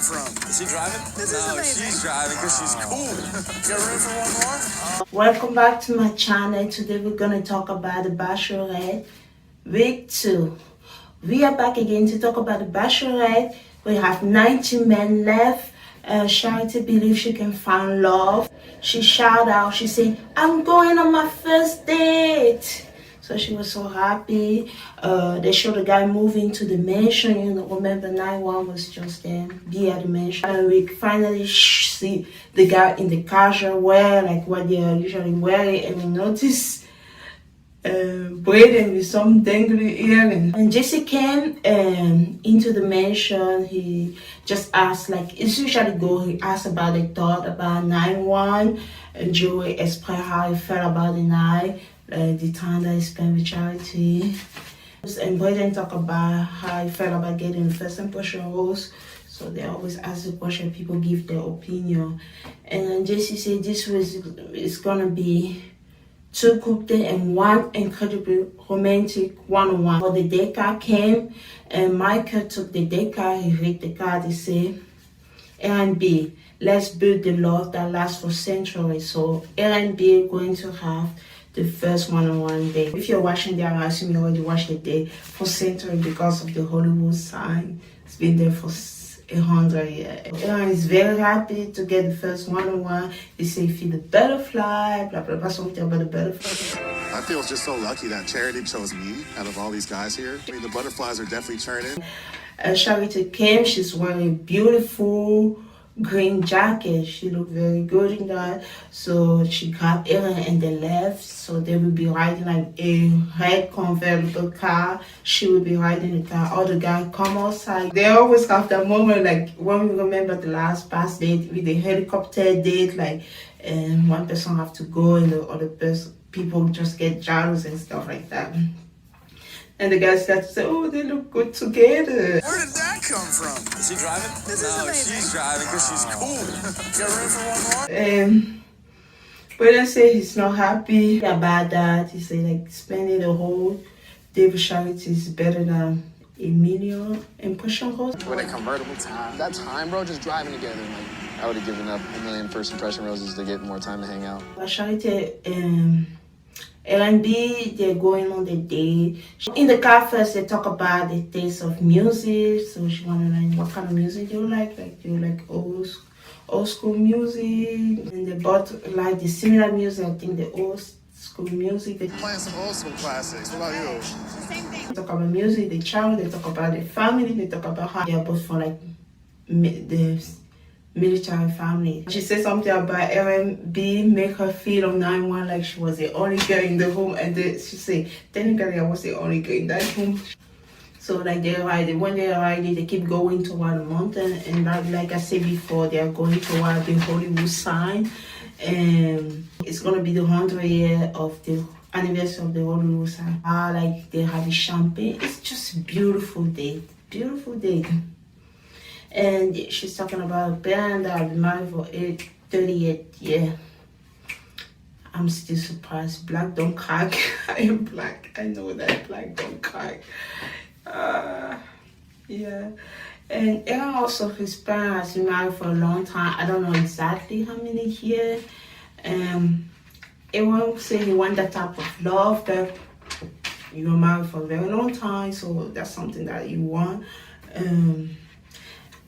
from? Is he driving? No, she's driving because she's cool. You got room for one more? Welcome back to my channel. Today we're going to talk about the Bachelorette week 2. We are back again to talk about the Bachelorette. We have 90 men left. Charity believes she can find love. She shouted out, she said, "I'm going on my first date." So she was so happy. They showed the guy moving to the mansion. You know, remember night one was just them, be at the mansion. And we finally see the guy in the casual wear, like what they are usually wearing, and we notice Braden with some dangly earring. And Jesse came into the mansion. He just asked, like it's usually go. He asked about the thought about 9-1, and Joey expressed how he felt about the night, the time that he spent with Charity. And Braden talked about how he felt about getting the first impression rose. So they always ask the question, people give their opinion. And then Jesse said this was it's gonna be 2 couple dates and 1 incredibly romantic one-on-one. But the date card came, and Michael took the date card. He read the card. He said, "A and B, let's build the love that lasts for centuries." So A and B are going to have the first one-on-one date. If you're watching there, I assume you already watched the date for centuries because of the Hollywood sign. It's been there for 100 years. Aaron is very happy to get the first one-on-one. He said, "Feel the butterfly," blah blah blah, something about the butterfly. I feel just so lucky that Charity chose me out of all these guys here. I mean, the butterflies are definitely churning. Charity came. She's wearing a beautiful green jacket. She looked very good in that. So she grabbed Aaron and they left. So they will be riding like a red convertible car. She will be riding the car. All the guys come outside. They always have that moment, like when we remember the last past date with the helicopter date, like one person have to go and the other person, people just get jealous and stuff like that. And the guys start to say, "Oh, they look good together." Where did that come from? Is he driving? No, she's driving because she's cool. You got room for one more? But I say he's not happy about that. He said like spending the whole day with Charity is better than a million impression roses. With a convertible time. That time, bro, just driving together. Like, I would have given up a million first impression roses to get more time to hang out. But Charity, L&B, they're going on the date. In the car first, they talk about the taste of music. So she wanna learn what kind of music you like. Like you like old school music. And they both like the similar music. I think the old school music. They Playing some old school classics. What about you? They talk about music, the child. They talk about the family. They talk about how they're both from like the military family. She said something about R&B make her feel on 9-1 like she was the only girl in the room, and then she said technically I was the only girl in that room. So like when they're riding, they keep going toward the mountain, and like I said before, they are going toward the Hollywood sign, and it's gonna be the 100th year of the anniversary of the Hollywood sign. Like they have a champagne. It's just a beautiful day. And she's talking about a parent that I've been married for 38 years. I'm still surprised. Black don't crack. I am black. I know that black don't crack. Yeah. And Aaron also, his parents has been married for a long time. I don't know exactly how many years. Aaron said he want that type of love that you were married for a very long time. So that's something that you want.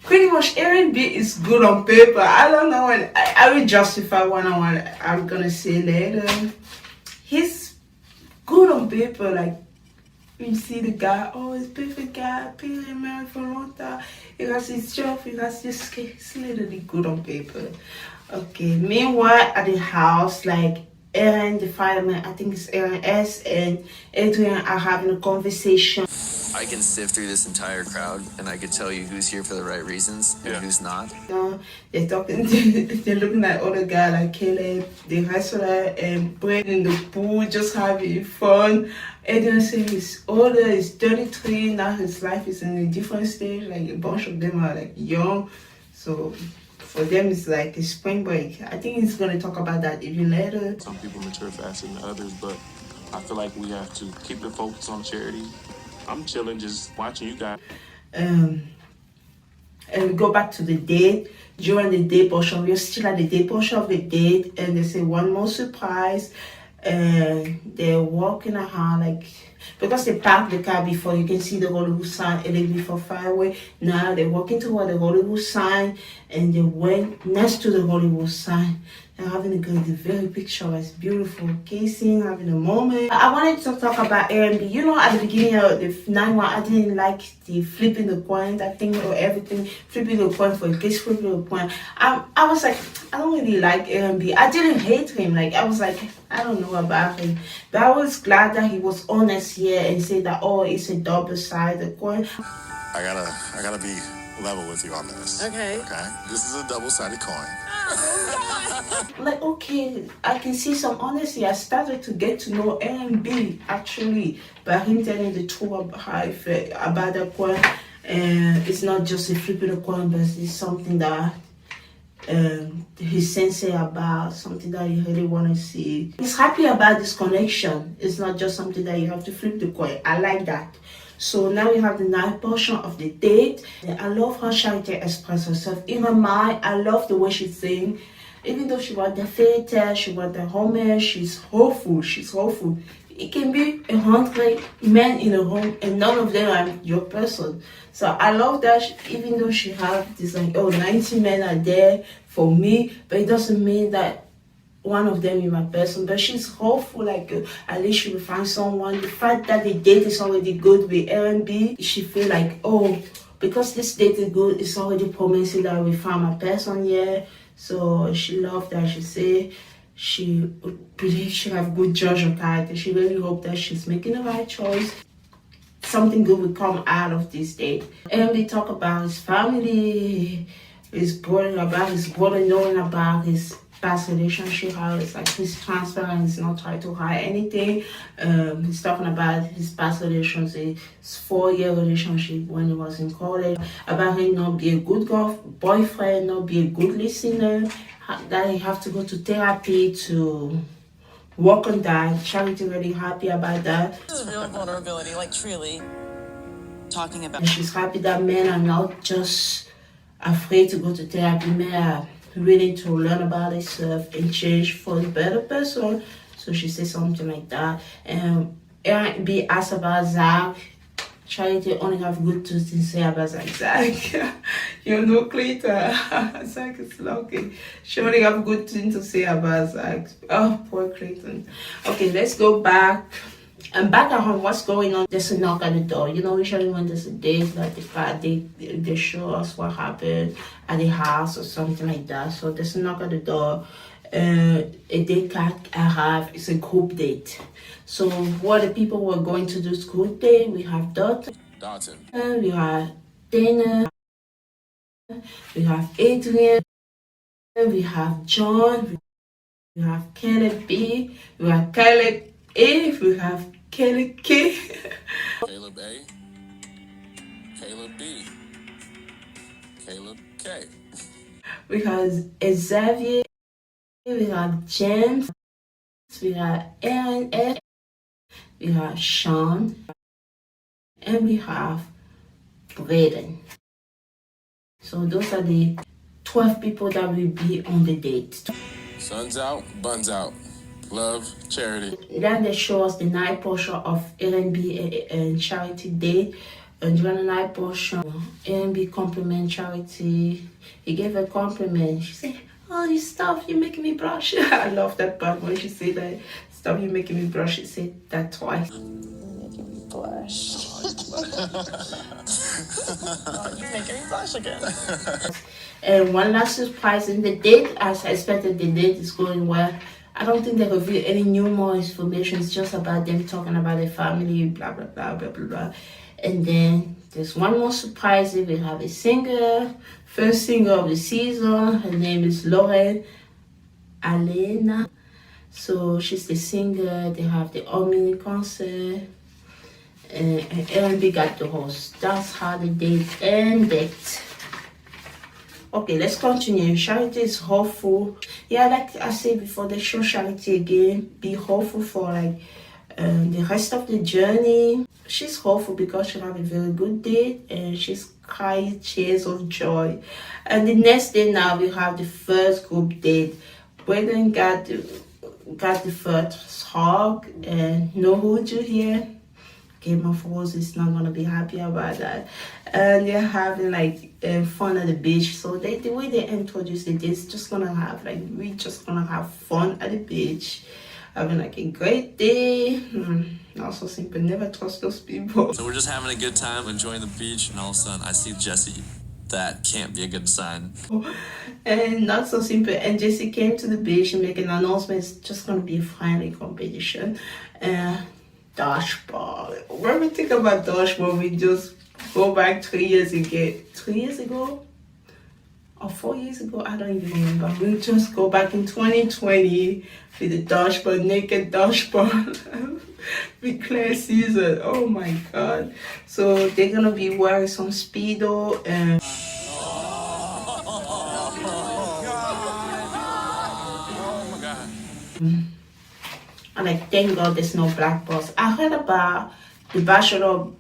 Pretty much R&B is good on paper. I don't know, and I will justify what I'm gonna say later. He's good on paper. Like you see the guy, oh, he's perfect guy, been married for a long time. He has his job, he has his skill. He's literally good on paper. Okay. Meanwhile, at the house, like Aaron, the fireman, I think it's Aaron S, and Adrian are having a conversation. I can sift through this entire crowd and I could tell you who's here for the right reasons and who's not. They're talking, they're looking at other guys like Caleb, the wrestler, and Brett in the pool, just having fun. Adrian says he's older, he's 33, now his life is in a different stage. Like a bunch of them are like young. So for them, it's like a spring break. I think he's going to talk about that even later. Some people mature faster than others, but I feel like we have to keep the focus on Charity. I'm chilling, just watching you guys. And we're go back to the date. During the day portion, we're still at the day portion of the date, and they say one more surprise. And they're walking around like, because they parked the car before, you can see the Hollywood sign and then before Fireway. Now they're walking toward the Hollywood sign, and they went next to the Hollywood sign. They're having a good, very picturesque, beautiful kissing, having a moment. I wanted to talk about R&B. You know, at the beginning of the 9-1, I didn't like the flipping the coin, that thing or everything, flipping the coin for a kiss, flipping the coin. I was like, I don't really like R&B. I didn't hate him. Like, I was like, I don't know about him. But I was glad that he was honest here and said that, oh, it's a double-sided coin. I gotta be level with you on this. Okay. Okay? This is a double-sided coin. Like, okay, I can see some honesty. I started to get to know R&B actually by him telling the truth about how I felt about the coin. And it's not just a flipping a coin, but it's something that he's sincere about, something that you really want to see. He's happy about this connection. It's not just something that you have to flip the coin. I like that. So now we have the night portion of the date. I love how Charity expresses herself. In her mind, I love the way she sings. Even though she was the fairy tale, she was the homage, she's hopeful. She's hopeful. It can be 100 men in a room and none of them are your person. So I love that even though she has this like, oh, 90 men are there for me, but it doesn't mean that one of them is my person. But she's hopeful, like at least she will find someone. The fact that the date is already good with R&B, she feel like, oh, because this date is good, it's already promising that we find my person here. So she loved that. She say she believes she have good judge of character. She really hope that she's making the right choice. Something good will come out of this date. And we talk about his family, his brother knowing about his past relationship, how it's like he's transparent, he's not trying to hide anything. He's talking about his past relationship, his 4-year relationship when he was in college, about him not be a good boyfriend, not be a good listener, that he have to go to therapy to work on that. Charity really happy about that. This is real vulnerability, like truly talking about. And she's happy that men are not just afraid to go to therapy, men are willing to learn about themselves and change for a better person. So she said something like that. And be asked about Zach. Charity only have good things to say about Zach. Zach, you know, Clayton. Zach is lucky. She only have good things to say about Zach. Oh, poor Clayton. Okay, let's go back. And back at home, what's going on? There's a knock at the door. You know, usually when there's a date, like they show us what happened at the house or something like that. So there's a knock at the door. A date card arrived. It's a group date. So what the people were going to do is group date. We have Dotton. We have Dana. We have Adrian. We have John. We have Caleb B. We have Caleb A. We have Caleb K. Caleb A, Caleb B, Caleb K. We have Xavier. We have James. We have Aaron S. We have Sean. And we have Braden. So those are the 12 people that will be on the date. Sun's out, buns out. Love, Charity. Then they show us the night portion of R&B and Charity date. And during the night portion, R&B compliment Charity. He gave a compliment. She said, oh, you stuff, you making me blush. I love that part when she said that. Stuff, you making me blush. She said that twice. Making me blush. Oh, you making me blush again. And one last surprise in the date, as I expected, the date is going well. I don't think they reveal any more information. It's just about them talking about their family, blah, blah, blah, blah, blah, blah. And then there's one more surprise. We have a singer, first singer of the season. Her name is Lauren Alena. So she's the singer. They have the all-mini concert. And R&B got the host. That's how the date ended. Okay, let's continue. Charity is hopeful. Yeah, like I said before, they show Charity again. Be hopeful for like the rest of the journey. She's hopeful because she have a very good date and she's cry tears of joy. And the next day now we have the first group date. Braden got the first hug, and no Hoju here. Game of Thrones is not gonna be happy about that. And they're having like fun at the beach. So the way they introduce it is just gonna have like, we just gonna have fun at the beach, having like a great day. Not so simple, never trust those people. So we're just having a good time, enjoying the beach, and all of a sudden I see Jesse. That can't be a good sign. And not so simple. And Jesse came to the beach and make an announcement. It's just gonna be a friendly competition. Dodgeball. When we think about dodgeball, we just go back 3 years ago. 3 years ago? Or 4 years ago? I don't even remember. We just go back in 2020 with the dodgeball, naked dodgeball. With Claire season. Oh my god. So they're gonna be wearing some Speedo and and like, thank God there's no black box. I heard about the Bachelor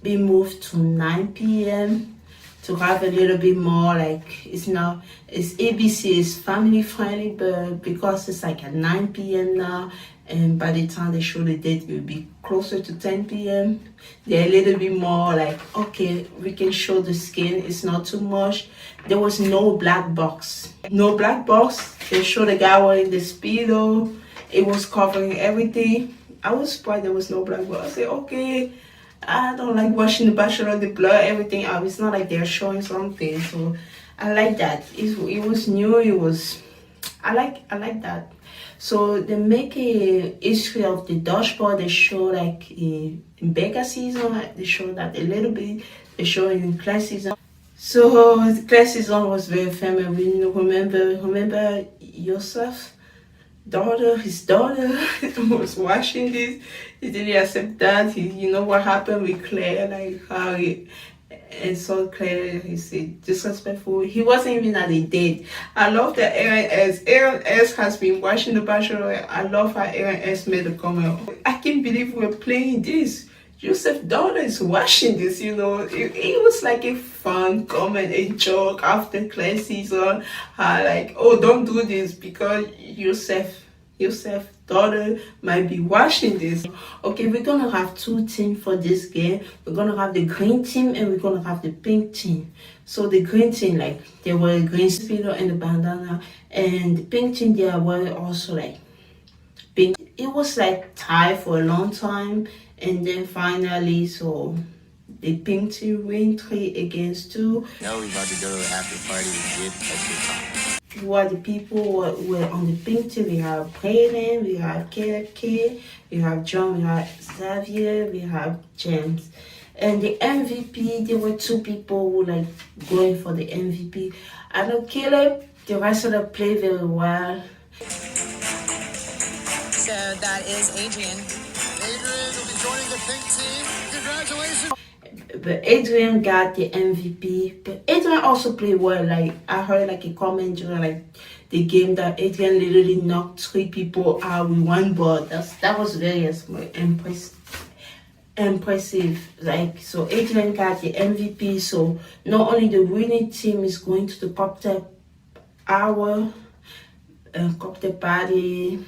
being moved to 9 p.m. to have a little bit more like, it's ABC is family friendly, but because it's like at 9 p.m. now, and by the time they show the date, it will be closer to 10 p.m. They're a little bit more like, okay, we can show the skin, it's not too much. There was no black box. No black box. They showed the guy wearing the Speedo. It was covering everything. I was surprised there was no black box. I said, okay, I don't like watching The Bachelor, the blur everything out. It's not like they're showing something. So I like that. It was new. It was, I like that. So they make a history of the dodgeball. They show like in Becca season, they show that a little bit. They show in Claire season. So the Claire season was very famous. We remember Yosef, his daughter was watching this. He didn't accept that. You know what happened with Claire, like how and so Claire, he said disrespectful. He wasn't even at a date. I love that Aaron S has been watching The Bachelor. I love how Aaron S made a comment. I can't believe we're playing this. Joseph's daughter is watching this, you know. It was like a fun comment, a joke after Claire season. Like, oh, don't do this because Joseph's daughter might be watching this. Okay, we're gonna have 2 teams for this game. We're gonna have the green team and we're gonna have the pink team. So the green team, like, they were green Speedo and the bandana, and the pink team, they were also like pink. It was like tied for a long time, and then finally, so the pink team win 3-2. Now we're about to go to the after party and get at the top. Who are the people who were on the pink team? We have Brayden, we have KFK, we have John, we have Xavier, we have James. And the MVP, there were 2 people who like going for the MVP. I know Caleb, the rest of them play very well. So that is Adrian. Adrian will be joining the pink team. Congratulations. But Adrian got the MVP. But Adrian also played well. Like, I heard like a comment during like the game that Adrian literally knocked 3 people out with 1 ball. That was very impressive. Like, so Adrian got the MVP. So not only the winning team is going to the cocktail hour, cocktail party,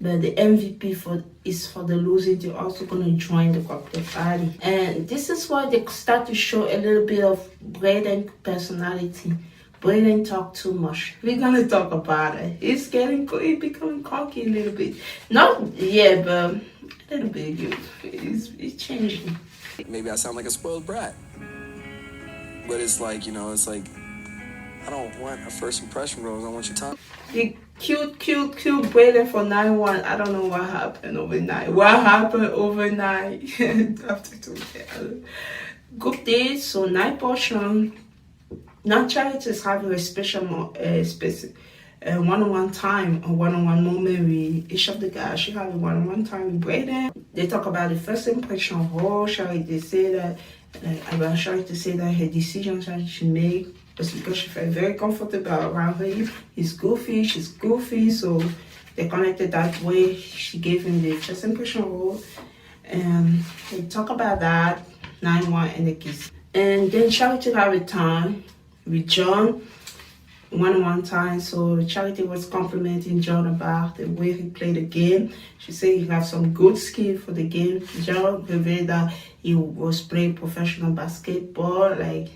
but the MVP is for the losing. They're also going to join the cocktail party. And this is why they start to show a little bit of Brayden's personality. Brayden talk too much. We're going to talk about it. He's becoming cocky a little bit. Not yet, but a little bit. He's changing. Maybe I sound like a spoiled brat. But it's like, you know, it's like, I don't want a first impression rose. I want your time. The cute Brayden for 9-1. I don't know what happened overnight. After 2 good days, so 9 portion. Now Charity is having a special one-on-one time, a one-on-one moment with each of the guys. She had a one-on-one time with Brayden. They talk about the first impression of her. Charity say that about Charity say that her decisions that she made was because she felt very comfortable around him. He's goofy, she's goofy, so they connected that way. She gave him the first impression role. And they talk about that 9-1 and the kiss. And then Charity have a time with John one time. So Charity was complimenting John about the way he played the game. She said he have some good skill for the game. John revealed that he was playing professional basketball. Like,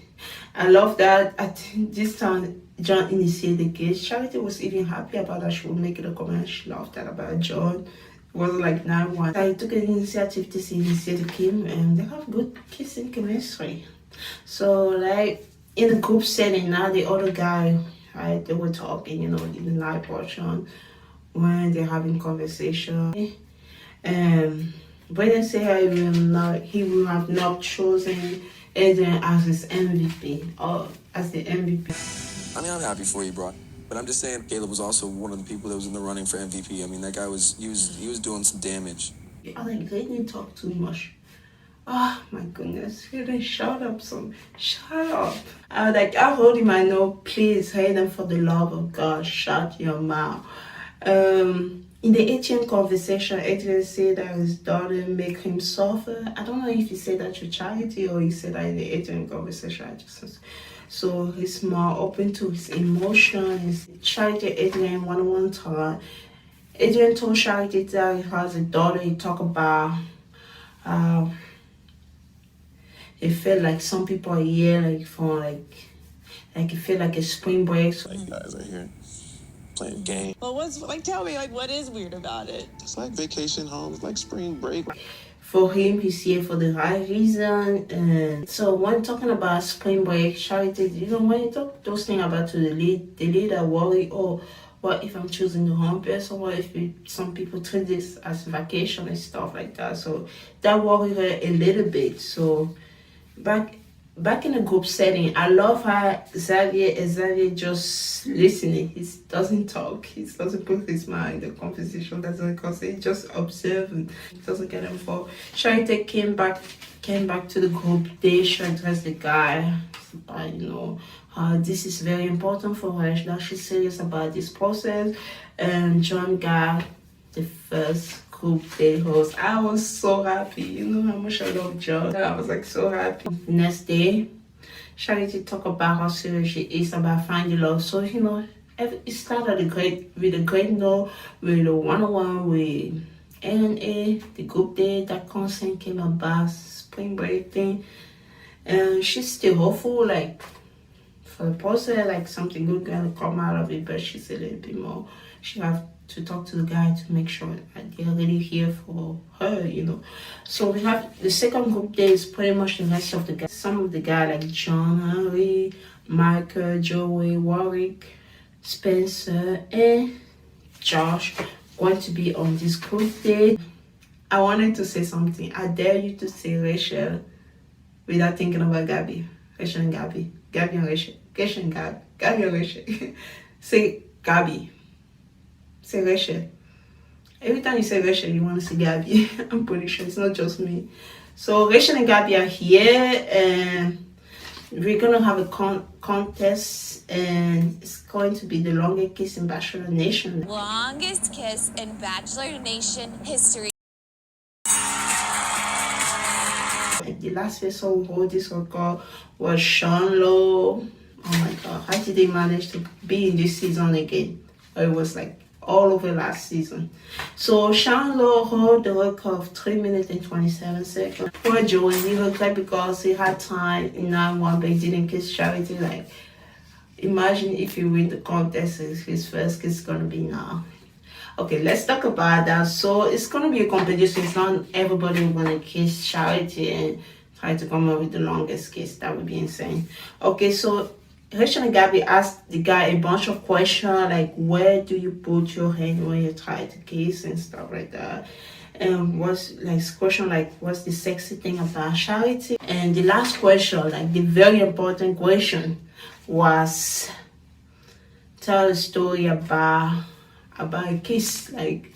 I love that. I think this time John initiated the game. Charity was even happy about that. She would make it a comment. She loved that about John. It wasn't like 9-1. I took an initiative to initiate the game, and they have good kissing chemistry. So like in the group setting now, the other guy, right, they were talking, in the live portion when they're having conversation. Brandon said he will have not chosen Adrian as his MVP or as the MVP. I mean, I'm happy for you, bro. But I'm just saying, Caleb was also one of the people that was in the running for MVP. I mean, that guy was doing some damage. I like they didn't talk too much. Oh my goodness, he didn't shut up. I was like, I hold him, I know, please, Hayden, for the love of God, shut your mouth. In the ATM conversation, Adrian said that his daughter make him suffer. I don't know if he said that to Charity or he said that in the ATM conversation. So he's more open to his emotions. Charity Adrian one time. Adrian told Charity that he has a daughter. He talked about it felt like some people are here like for like it felt like a spring break. Like guys are here playing game. Well, tell me, what is weird about it? It's like vacation homes, like spring break. For him, he's here for the right reason. And so when talking about spring break, Charity, when you talk those things about to the leader worry, oh, what if I'm choosing the home person? What if some people treat this as vacation and stuff like that? So that worried her a little bit. So back in the group setting, I love how Xavier just listening. He doesn't talk. He doesn't put his mind in the conversation. Doesn't cause he just observe and doesn't get involved. Charity came back to the group. They should address the guy. This is very important for her. That she's serious about this process. And John got the first group day host. I was so happy. You know how much I love John. I was like so happy. Next day, Charity talked about how serious she is about finding love. So it started with a great note, with a one-on-one with NA, the group day. That consent came about spring break thing, and she's still hopeful, like for the process, like something good gonna come out of it. But she's a little bit more. She have to talk to the guy to make sure that they're really here for her, So we have the second group day is pretty much the rest of the guys. Some of the guys like John, Henry, Michael, Joey, Warwick, Spencer, and Josh going to be on this group day. I wanted to say something. I dare you to say Rachel without thinking about Gabby. Rachel and Gabby. Gabby and Rachel. Rachel and Gabby. Gabby and Rachel. Say Gabby. Say Rachel. Every time you say Rachel, you want to say Gabby. I'm pretty sure it's not just me. So Rachel and Gabby are here, and we're gonna have a contest, and it's going to be the longest kiss in Bachelor Nation. Longest kiss in Bachelor Nation history. The last person who hold this record was Sean Lowe. Oh my God, how did they manage to be in this season again? It was like all over last season. So Sean Lowe hold the record of 3 minutes and 27 seconds. Poor Joey, he regret because he had time in 9-1, but he didn't kiss Charity. Like, imagine if you win the contest, his first kiss is gonna be now. Okay, let's talk about that. So it's gonna be a competition. It's not everybody gonna kiss Charity and try to come up with the longest kiss. That would be insane. Okay, so Rachel and Gabby asked the guy a bunch of questions like, where do you put your hand when you try to kiss and stuff like that. And what's the sexy thing about Charity? And the last question, like the very important question, was tell a story about a kiss, like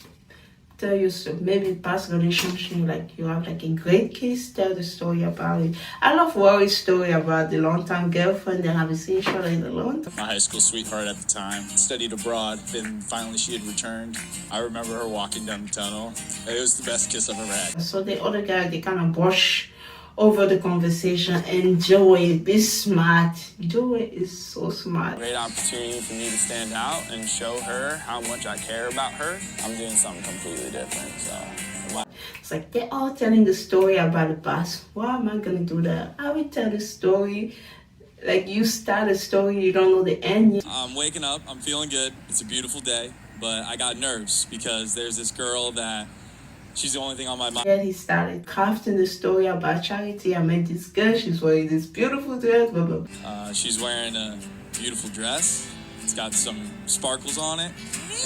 tell you maybe past relationship, like you have like a great kiss, tell the story about it. I love Rory's story about the long-time girlfriend. They haven't seen each other in a long time. My high school sweetheart at the time studied abroad, then finally she had returned. I remember her walking down the tunnel. It was the best kiss I've ever had. So the other guy, they kind of brush over the conversation. And Joey, be smart. Joey is so smart. Great opportunity for me to stand out and show her how much I care about her. I'm doing something completely different, so. It's like they're all telling the story about the past. Why am I gonna do that? I will tell the story. Like, you start a story, you don't know the end. I'm waking up, I'm feeling good. It's a beautiful day, but I got nerves because there's this girl that she's the only thing on my mind. Then he started crafting the story about Charity. I met this girl, she's wearing this beautiful dress, blah, blah, blah. She's wearing a beautiful dress. It's got some sparkles on it.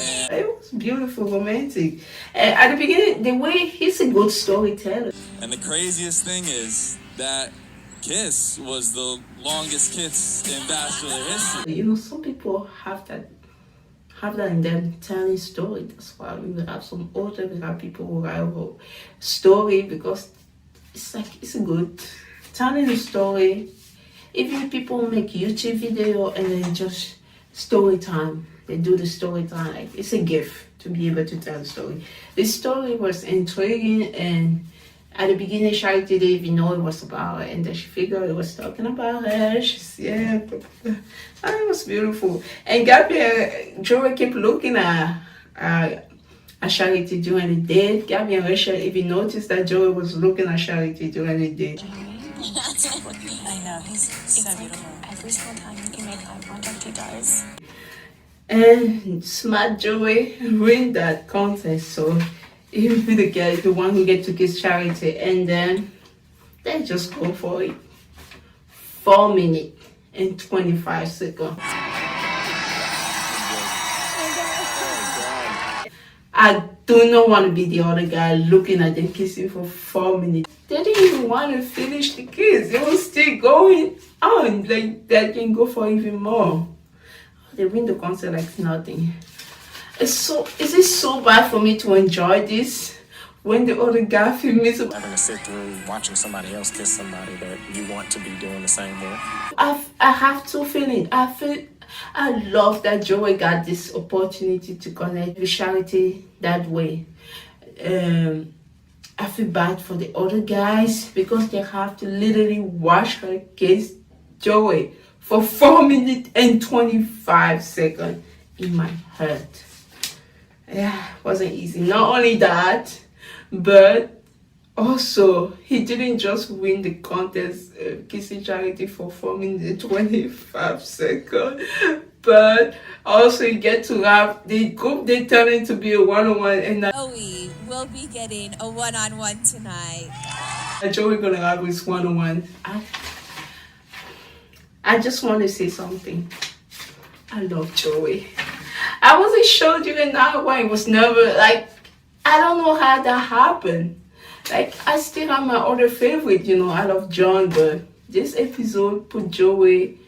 And it was beautiful, romantic. And at the beginning, the way he's a good storyteller. And the craziest thing is that kiss was the longest kiss in Bachelor history. You know, some people have that in them, telling story. That's why we will have some authors, we have people who write a story, because it's like, it's a good telling a story. Even people make YouTube video and then just story time. They do the story time. Like, it's a gift to be able to tell a story. This story was intriguing, and at the beginning, Charity didn't even know it was about her, and then she figured it was talking about her. It was beautiful. And Joey kept looking at Charity during the date. Gabby and Rachel even noticed that Joey was looking at Charity during the date. I know, he's so beautiful. Every single time you can make eye contact, he does. And smart Joey win that contest, so he'll be the one who gets to kiss Charity, and then they just go for it. 4 minutes and 25 seconds. I do not want to be the other guy looking at them kissing for 4 minutes. They didn't even want to finish the kiss. It was still going on. Like, they can go for even more. They win the concert like nothing. Is it so bad for me to enjoy this when the other guy feels me? Having to sit through watching somebody else kiss somebody that you want to be doing the same way. I have two feelings. I love that Joey got this opportunity to connect with Charity that way. I feel bad for the other guys because they have to literally watch her kiss Joey for 4 minutes and 25 seconds. It might hurt. Yeah, wasn't easy. Not only that, but also he didn't just win the contest kissing Charity for 4 minutes and 25 seconds, but also you get to have the group they turn into be a one-on-one, and Joey will be getting a one-on-one tonight. Joey gonna have his one-on-one. I just want to say something. I love Joey. I wasn't sure during that one. It was never like, I don't know how that happened. Like, I still have my other favorite, you know, I love John, but this episode put Joey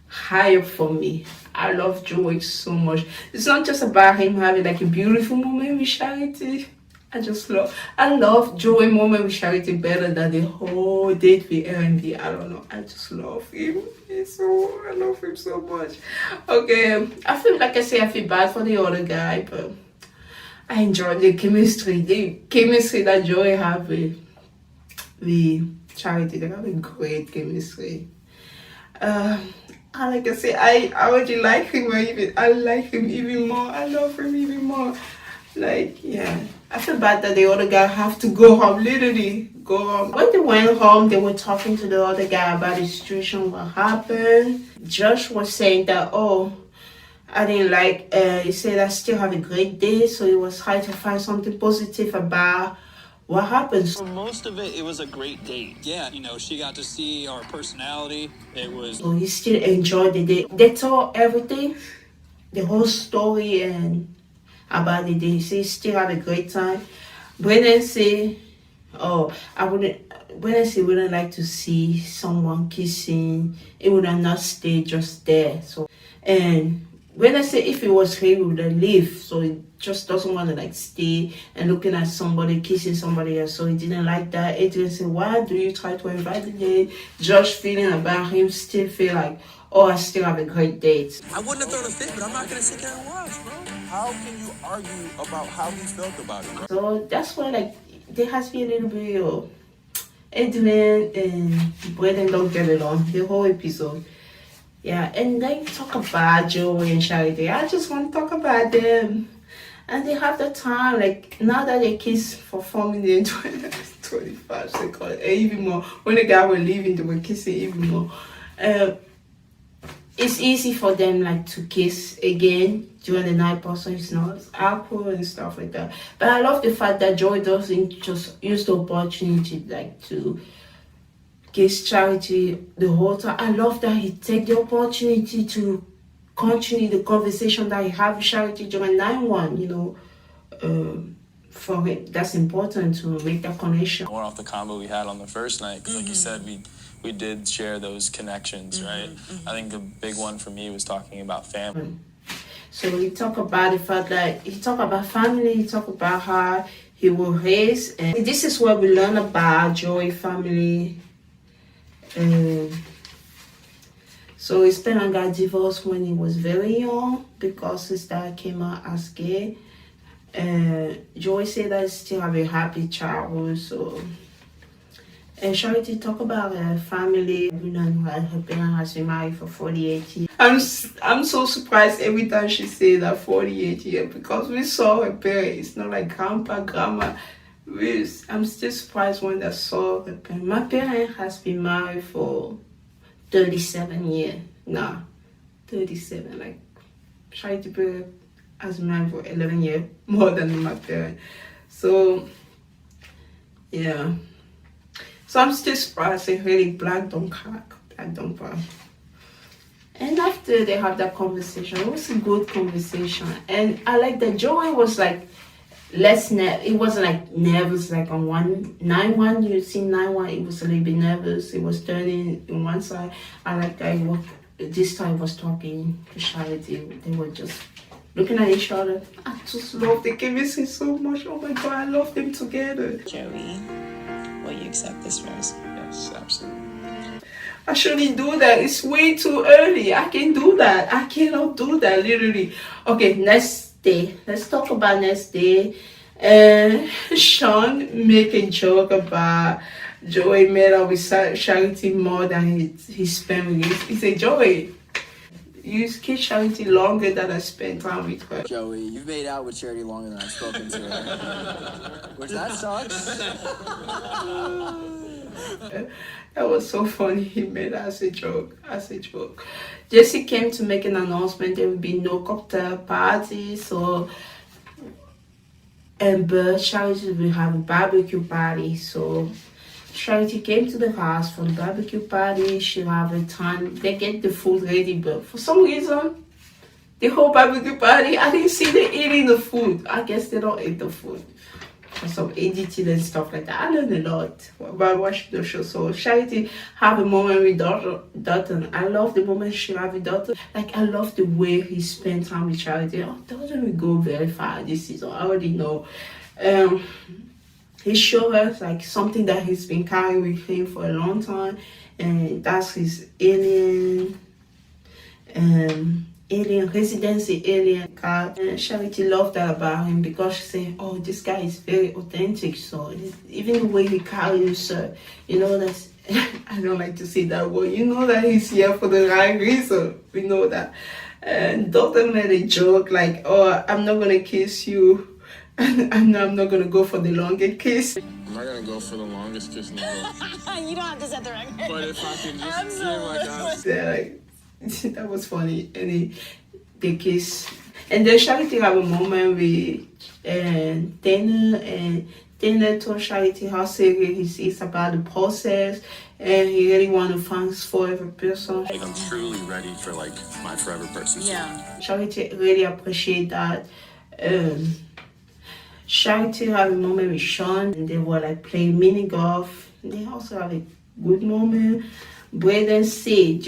higher for me. I love Joey so much. It's not just about him having like a beautiful moment with Charity. I love Joey moment with Charity better than the whole date with R&B. I don't know. I just love him. I love him so much. Okay, I feel like I feel bad for the other guy, but I enjoy the chemistry. The chemistry that Joey have with Charity. They have a great chemistry. Like I say, I already like him. I like him even more. I love him even more. Like, yeah. I feel bad that the other guy have to go home, literally go home. When they went home, they were talking to the other guy about the situation, what happened. Josh was saying that, I didn't like, he said I still have a great day, so it was hard to find something positive about what happened. For most of it, it was a great date. Yeah, you know, she got to see our personality. It was... So he still enjoyed the day. They told everything, the whole story and about the day. He said he still had a great time. Brennan said, wouldn't like to see someone kissing. It would have not stayed just there. So, and when I say if it was here, he would have leave. So he just doesn't want to like stay and looking at somebody kissing somebody else. So he didn't like that. Adrian said, why do you try to invite the date? Josh feeling about him still feel like, I still have a great date. I wouldn't have thrown a fit, but I'm not going to sit there and watch, bro. How can you argue about how he felt about it? So that's why like there has to be a little bit of Adrian and Braden don't get along the whole episode. Yeah, and they talk about Joey and Charity. I just want to talk about them. And they have the time, like, now that they kiss for 4 minutes, 25 seconds, and even more. When the guy was leaving, they were kissing even more. It's easy for them, like, to kiss again during the night. Person is not awkward and stuff like that. But I love the fact that Joey doesn't just use the opportunity, like, to kiss Charity the whole time. I love that he take the opportunity to continue the conversation that he had with Charity during 9-1, you know. For it, that's important to make that connection. More off the combo we had on the first night, because like you said, we did share those connections, right? I think the big one for me was talking about family. So he talked about the fact that he talked about family, he talked about how he was raised, and this is where we learn about Joey family. So his parents got divorced when he was very young because his dad came out as gay. Joey said that he still have a happy childhood. So, and Charity talk about her family. You know, her parents has been married for 48 years. I'm so surprised every time she say that 48 years because we saw her parents. It's not like grandpa, grandma. I'm still surprised when I saw her parents. My parents has been married for 37 years. Nah, 37. Like, Charity has been married for 11 years, more than my parents. So, yeah. So I'm still surprised they really black don't crack, black don't cry. And after they have that conversation, it was a good conversation. And I like that Joey was like, it wasn't like nervous like on 9-1. You see 9-1, it was a little bit nervous. It was turning in one side. I like that this time was talking to Charity. They were just looking at each other. I just love the chemistry so much. Oh my God, I love them together. Joey, will you accept this rose? Yes, absolutely. I shouldn't do that. It's way too early. I can't do that. I cannot do that, literally. Okay, next day. Let's talk about next day. Sean make a joke about Joey made up with Charity more than he spent with it. He said, Joey, you kiss Charity longer than I spent time with her. Joey, you've made out with Charity longer than I've spoken to her. Which that sucks. That was so funny. He made it as a joke. Jesse came to make an announcement there will be no cocktail party. So, but Charity will have a barbecue party. So, Charity came to the house for the barbecue party. She'll have a time. They get the food ready, but for some reason, the whole barbecue party, I didn't see them eating the food. I guess they don't eat the food. For some editing and stuff like that. I learned a lot by watching the show. So Charity have a moment with Dalton. I love the moment she have with Dalton. Like, I love the way he spent time with Charity. Oh, Dalton will go very far this season. I already know. He showed us like something that he's been carrying with him for a long time, and that's his alien card. And Charity loved that about him because she said, oh, this guy is very authentic. So even the way he carries himself, you know, that's I don't like to say that word, you know that he's here for the right reason. We know that. And Dalton made a joke like, oh, I'm not gonna kiss you. I'm not gonna go for the longest kiss. I'm not gonna go for the longest kiss in the world. You don't have to set the record. But if I can just seem like that was funny. And they kiss. And then Charity have a moment with Tanner, and Tanner told Charity how serious he is about the process, and he really want to find his forever person. I'm truly ready for like my forever person. Yeah. Charity really appreciate that. Charity have a moment with Sean, and they were like playing mini golf. They also have a good moment. Braden said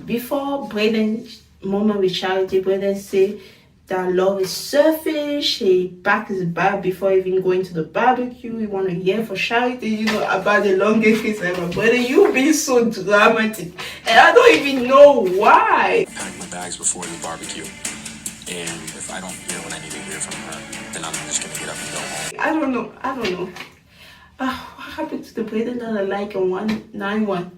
before Braden's moment with Charity, Braden said that love is selfish. He packed his bag before even going to the barbecue. He want to hear for Charity, you know, about the longest kiss ever. Braden, you being so dramatic, and I don't even know why. I packed my bags before the barbecue, and if I don't hear what I need to hear from her, then I'm just gonna get up and go home. I don't know. What happened to the Braden that I like on 191?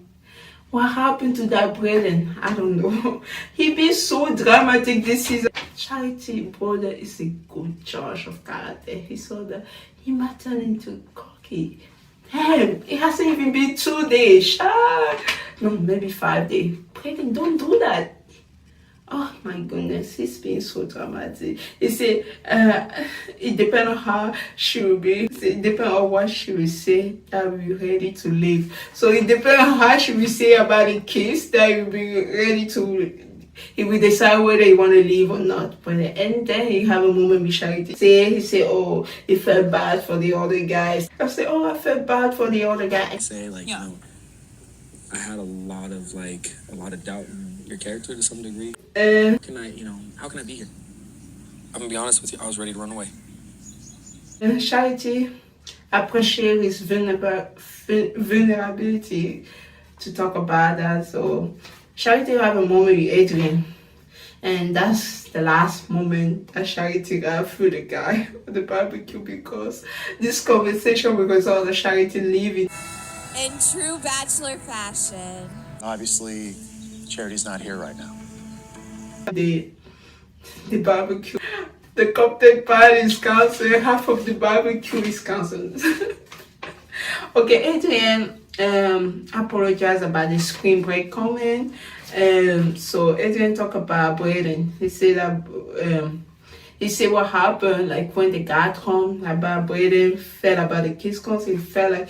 What happened to that Braden? I don't know. He been so dramatic this season. Charity brother is a good judge of character. He saw that he might turn into cocky. Damn, it hasn't even been 2 days. No, maybe 5 days. Braden, don't do that. Oh my goodness, he's being so dramatic. He said, it depends on how she will be. It depends on what she will say that will be ready to leave. So it depends on how she will say about the kiss that will be ready to. He will decide whether he want to leave or not. But at the end, then he have a moment with Charity. He say, oh, he felt bad for the other guys. I say, oh, I felt bad for the other guy. Say like, you know, I had a lot of doubt in your character to some degree. How can I be here? I'm gonna be honest with you, I was ready to run away. Charity appreciate his vulnerability to talk about that. So Charity have a moment with Adrian, and that's the last moment that Charity got through the guy at the barbecue, because this conversation will result in Charity leaving. In true Bachelor fashion. Obviously, Charity's not here right now. The barbecue, the cocktail party is cancelled. Half of the barbecue is cancelled. Okay, Adrian apologized about the screen break comment. So Adrian talked about Braden. He said that he said what happened, like when they got home, about Braden felt about the kiss concert. He felt like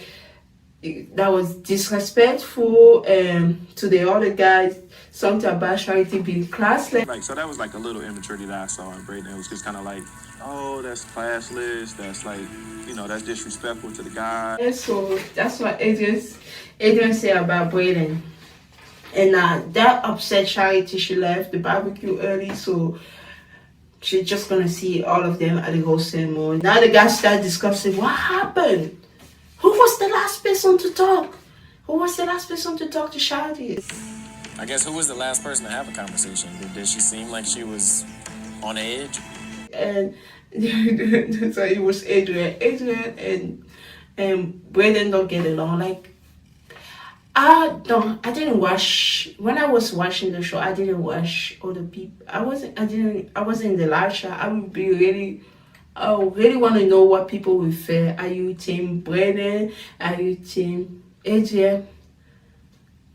that was disrespectful to the other guys. Something about Charity being classless. Like, so that was like a little immaturity that I saw in Braden. It was just kind of like, oh, that's classless. That's like, that's disrespectful to the guy. And so that's what Adrian said about Braden. And that upset Charity. She left the barbecue early, so she's just gonna see all of them at the whole ceremony. Now the guys start discussing what happened. Who was the last person to talk? Who was the last person to talk to Charity? I guess who was the last person to have a conversation? Did she seem like she was on edge? And so it was Adrian. Adrian and Braden don't get along. Like, I didn't watch when I was watching the show. I didn't watch other people. I wasn't in the live chat. I really want to know what people will feel. Are you team Braden? Are you team Adrian?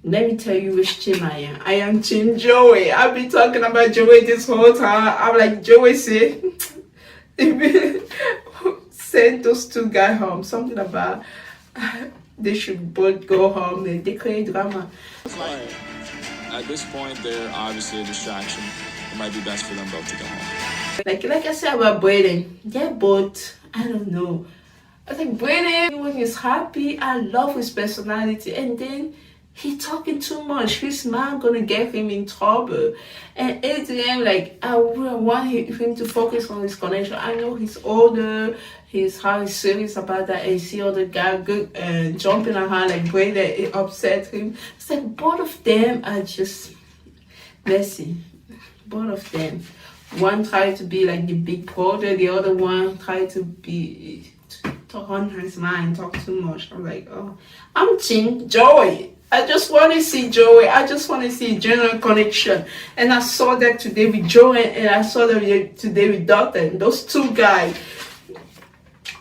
Let me tell you which team I am. I am team Joey. I've been talking about Joey this whole time. I'm like, Joey said, send those two guys home. Something about they should both go home. They create drama. At this point, they're obviously a distraction. It might be best for them both to go home. Like I said about Braden, they're both, I don't know. I think Braden, when he's happy, I love his personality. And then he talking too much. His mom gonna get him in trouble. And Adrian, like, I want him to focus on his connection. I know he's older. He's serious about that. And see other guy good jumping around like Braden, it upset him. It's like both of them are just messy. Both of them. One tried to be like the big brother. The other one tried to run his mind, talk too much. I'm like, oh, I'm team Joey. I just want to see Joey. I just want to see general connection. And I saw that today with Joey, and I saw that today with Dalton. Those two guys.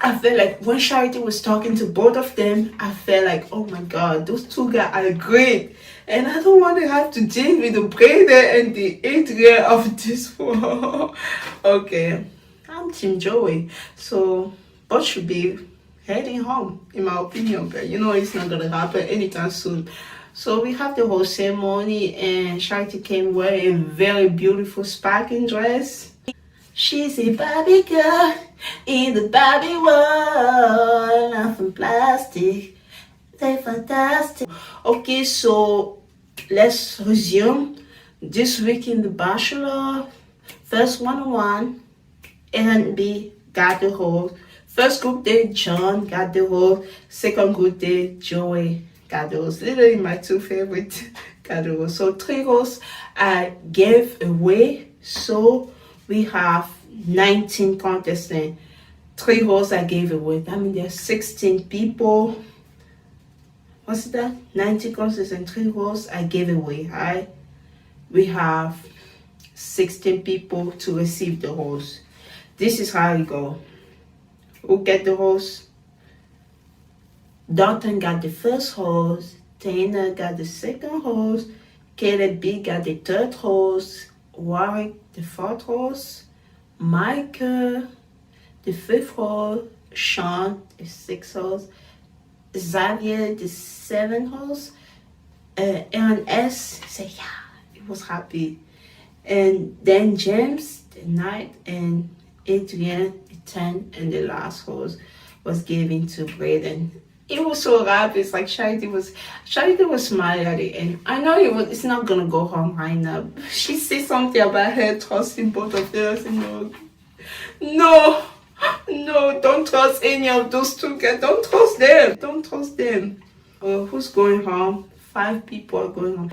I felt like when Charity was talking to both of them, I felt like, oh my God, those two guys are great. And I don't want to have to deal with the Braden and the Adrian of this world. Okay, I'm team Joey. So both should be heading home, in my opinion, but it's not gonna happen anytime soon. So we have the whole ceremony, and Charity came wearing a very beautiful sparkling dress. She's a Barbie girl in the Barbie world. I'm from plastic, they're fantastic. Okay, so let's resume. This week in the Bachelor, first 101, A&B got the whole. First group day, John got the role. Second group day, Joey got the roles. Literally my two favorite got the roles. So 3 roles I gave away. So we have 19 contestants. 3 hosts I gave away. I mean, there's 16 people. What's that? 90 courses and 3 hosts I gave away. Right? We have 16 people to receive the host. This is how it go. Who get the host? Dalton got the first host. Tana got the second host. Caleb B got the third host. Warwick the fourth host. Micah the fifth host. Sean the sixth host. Xavier the seventh host. Aaron S said yeah, he was happy. And then James the ninth, and Adrian the 10th, and the last host was given to Braden. He was so happy. It's like Charity was smiling at it, and I know it's not gonna go home right now. She said something about her trusting both of them. I said no, don't trust any of those two guys. Don't trust them. Who's going home? 5 people are going home.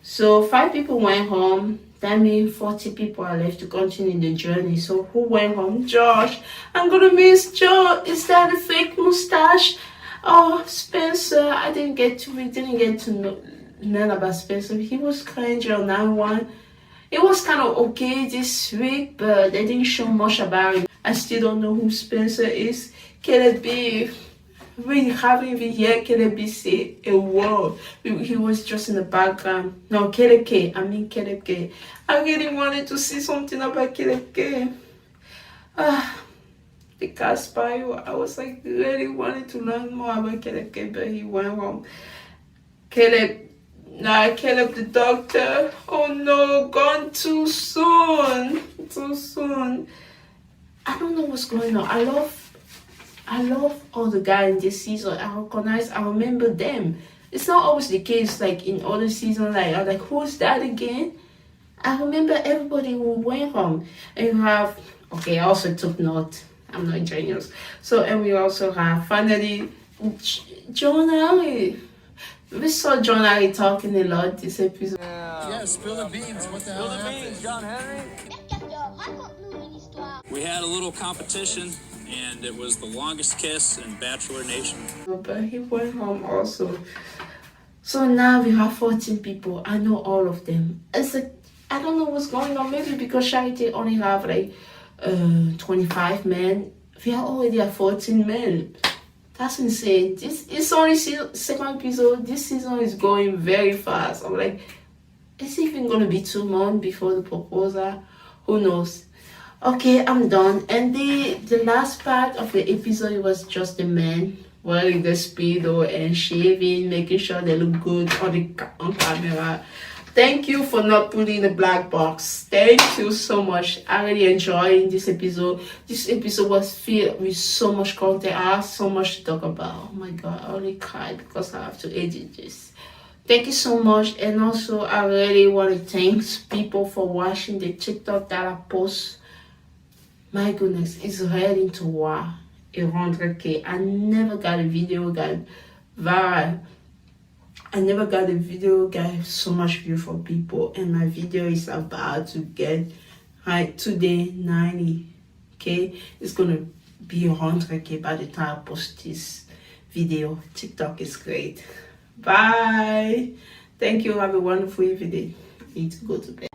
So 5 people went home. That means 40 people are left to continue the journey. So who went home? Josh. I'm gonna miss Josh. Is that a fake mustache? Oh, Spencer. We didn't get to know learn about Spencer. He was cringy on that one. It was kind of okay this week, but they didn't show much about him. I still don't know who Spencer is. Caleb B. We haven't even heard Caleb B say a word. He was just in the background. No, Caleb K. I really wanted to see something about Caleb K. The cast bio, I was like really wanted to learn more about Caleb K, but he went home. Caleb the doctor. Oh no, gone too soon. I don't know what's going on. I love all the guys in this season. I remember them. It's not always the case like in other seasons. I'm like, who's that again? I remember everybody who went home. And you have, okay, I also took note. I'm not genius. So, and we also have finally John Harry. We saw John Harry talking a lot this episode. Yeah, spill the beans. What the hell happened? John Henry. We had a little competition, and it was the longest kiss in Bachelor Nation. But he went home also. So now we have 14 people. I know all of them. It's like, I don't know what's going on. Maybe because Charity only have like 25 men. We are already at 14 men. That's insane. This is only second episode. This season is going very fast. I'm like, is it even going to be 2 months before the proposal? Who knows? Okay, I'm done. And the last part of the episode was just the men wearing the Speedo and shaving, making sure they look good on camera. Thank you for not putting the black box. Thank you so much. I really enjoyed this episode. This episode was filled with so much content. I have so much to talk about. Oh my god, I only cried because I have to edit this. Thank you so much. And also, I really want to thank people for watching the TikTok that I post. My goodness, it's heading to 100K. I never got a video got viral. I never got a video got so much view for people, and my video is about to get today 90K. It's gonna be 100K by the time I post this video. TikTok is great. Bye. Thank you. Have a wonderful evening. I need to go to bed.